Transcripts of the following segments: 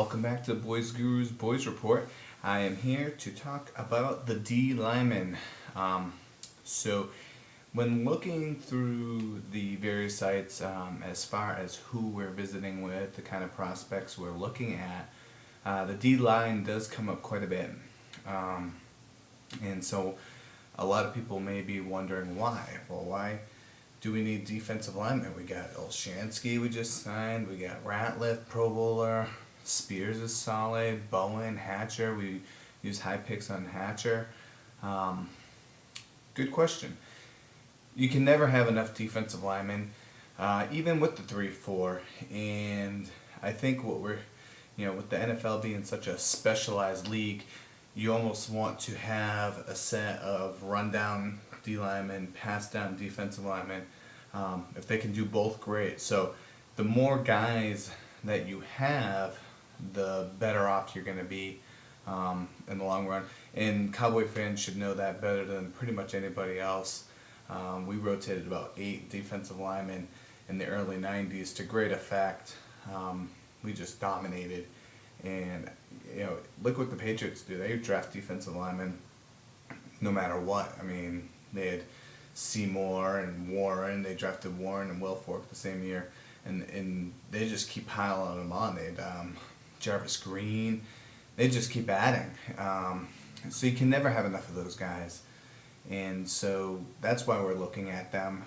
welcome back to the Boys Gurus Boys Report. I am here to talk about the D linemen. So, when looking through the various sites, as far as who we're visiting with, the kind of prospects we're looking at, the D line does come up quite a bit. And so, a lot of people may be wondering why. Well, why do we need defensive linemen? We got Olshanksy we just signed, we got Ratliff, Pro Bowler, Spears is solid, Bowen, Hatcher, we use high picks on Hatcher. Good question. You can never have enough defensive linemen, even with the 3-4, and I think what we're, with the NFL being such a specialized league, you almost want to have a set of rundown D linemen, pass down defensive linemen. If they can do both, great. So the more guys that you have, the better off you're going to be in the long run. And Cowboy fans should know that better than pretty much anybody else. We rotated about 8 defensive linemen in the early 90s to great effect. We just dominated. And, look what the Patriots do. They draft defensive linemen no matter what. I mean, they had Seymour and Warren. They drafted Warren and Wilfork the same year. And they just keep piling them on. They had Jarvis Green. They just keep adding. So you can never have enough of those guys. And so that's why we're looking at them.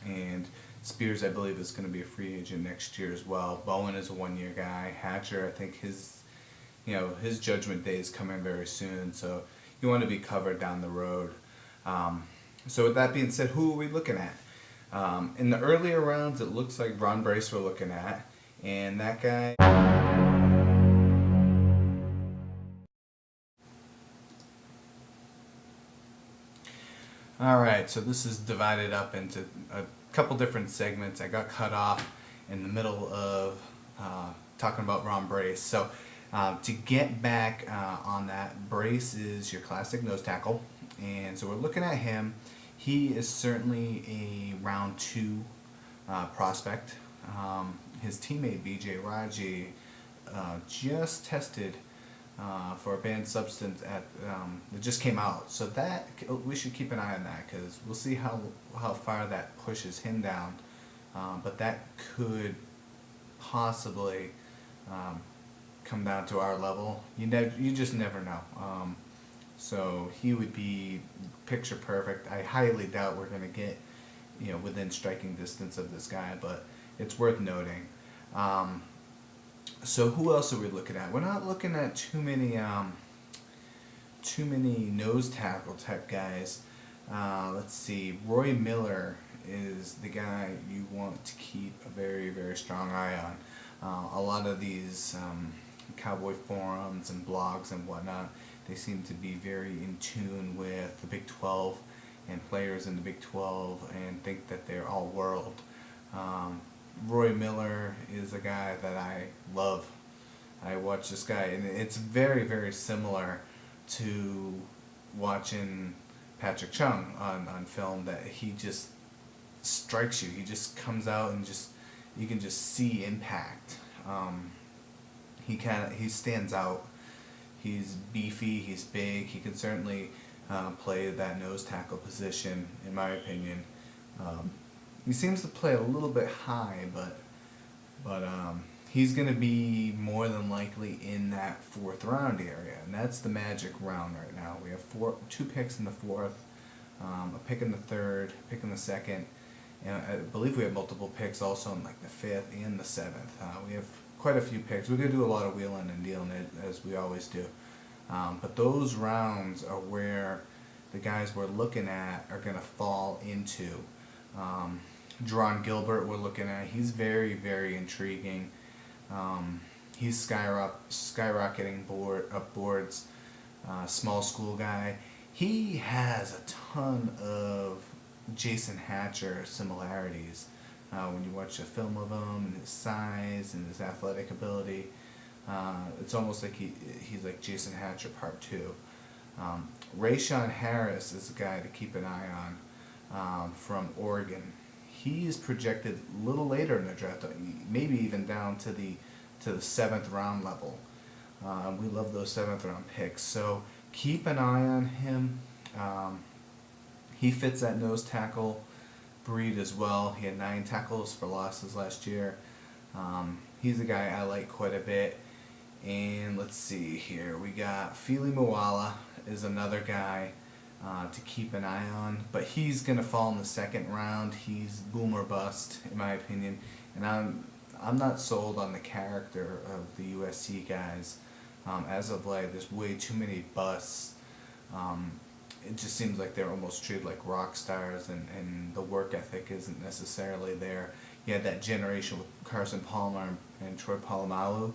And Spears, I believe, is going to be a free agent next year as well. Bowen is a one-year guy. Hatcher, I think his judgment day is coming very soon. So you want to be covered down the road. So with that being said, who are we looking at? In the earlier rounds, it looks like Ron Brace we're looking at. And that guy... Alright, so this is divided up into a couple different segments. I got cut off in the middle of talking about Ron Brace. So to get back on that, Brace is your classic nose tackle. And so we're looking at him. He is certainly a round 2 prospect. His teammate Jay Ratliff just tested for a banned substance it just came out, so that we should keep an eye on that because we'll see how far that pushes him down, but that could possibly come down to our level. You just never know. So he would be picture perfect. I highly doubt we're going to get within striking distance of this guy, but it's worth noting. So who else are we looking at? We're not looking at too many nose tackle type guys. Let's see. Roy Miller is the guy you want to keep a very, very strong eye on. A lot of these Cowboy forums and blogs and whatnot, they seem to be very in tune with the Big 12 and players in the Big 12 and think that they're all world. Roy Miller is a guy that I love. I watch this guy, and it's very, very similar to watching Patrick Chung on film, that he just strikes you. He just comes out and you can just see impact. He stands out. He's beefy, he's big, he can certainly play that nose tackle position, in my opinion. He seems to play a little bit high, but he's going to be more than likely in that 4th round area, and that's the magic round right now. We have 2 picks in the 4th, a pick in the 3rd, a pick in the 2nd, and I believe we have multiple picks also in like the 5th and the 7th. We have quite a few picks. We're going to do a lot of wheeling and dealing as we always do, but those rounds are where the guys we're looking at are going to fall into. Jerron Gilbert we're looking at. He's very, very intriguing. He's skyrocketing up boards. Small school guy. He has a ton of Jason Hatcher similarities. When you watch a film of him and his size and his athletic ability, it's almost like he's like Jason Hatcher Part 2. Rayshawn Harris is a guy to keep an eye on from Oregon. He is projected a little later in the draft, maybe even down to the to the 7th round level. We love those 7th round picks. So keep an eye on him. He fits that nose tackle breed as well. He had 9 tackles for losses last year. He's a guy I like quite a bit. And let's see here. We got Fili Moala is another guy to keep an eye on. But he's going to fall in the 2nd round. He's boom or bust, in my opinion. And I'm not sold on the character of the USC guys. As of late, there's way too many busts. It just seems like they're almost treated like rock stars, and the work ethic isn't necessarily there. You had that generation with Carson Palmer and Troy Polamalu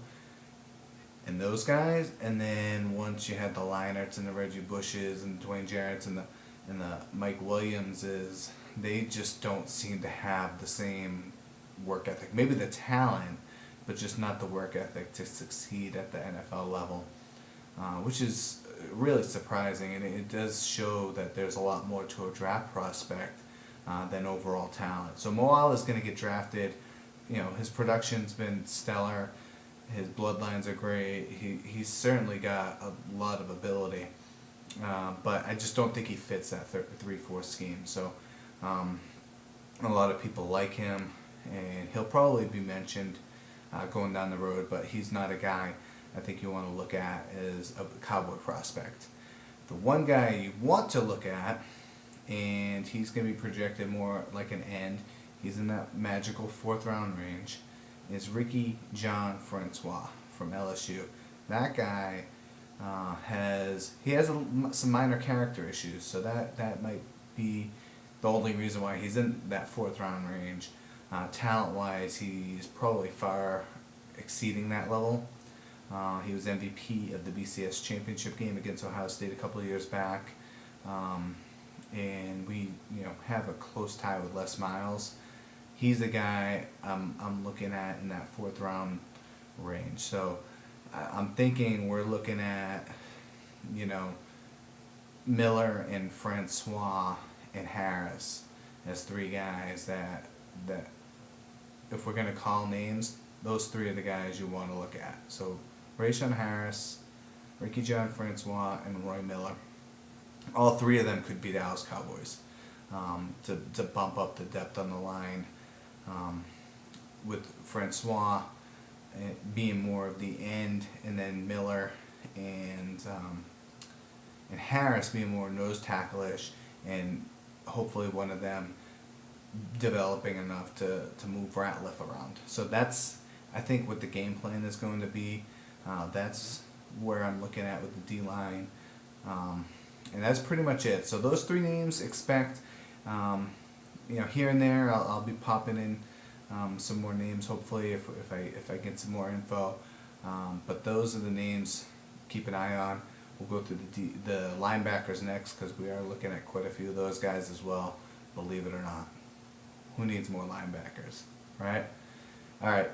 and those guys, and then once you had the Leinarts and the Reggie Bushes and Dwayne Jarrett's and the Mike Williamses, they just don't seem to have the same work ethic. Maybe the talent, but just not the work ethic to succeed at the NFL level, which is really surprising, and it does show that there's a lot more to a draft prospect than overall talent. So Moala is going to get drafted. His production's been stellar. His bloodlines are great. He's certainly got a lot of ability, but I just don't think he fits that 3-4 scheme. So a lot of people like him, and he'll probably be mentioned going down the road, but he's not a guy I think you want to look at as a Cowboy prospect. The one guy you want to look at, and he's going to be projected more like an end, he's in that magical 4th round range, is Ricky John Francois from LSU. That guy has some minor character issues, so that might be the only reason why he's in that 4th round range. Talent-wise, he's probably far exceeding that level. He was MVP of the BCS championship game against Ohio State a couple of years back, and we have a close tie with Les Miles. He's the guy I'm looking at in that 4th round range. So I'm thinking we're looking at Miller and Francois and Harris as 3 guys that if we're gonna call names, those 3 are the guys you want to look at. So Rashawn Harris, Ricky John Francois, and Roy Miller. All 3 of them could be Dallas Cowboys to bump up the depth on the line, with Francois being more of the end, and then Miller and Harris being more nose tackle-ish, and hopefully one of them developing enough to move Ratliff around. So that's, I think, what the game plan is going to be. That's where I'm looking at with the D-line. And that's pretty much it. So those 3 names, expect, here and there I'll be popping in some more names, hopefully, if I get some more info. But those are the names keep an eye on. We'll go through the linebackers next, because we are looking at quite a few of those guys as well, believe it or not. Who needs more linebackers, right? All right.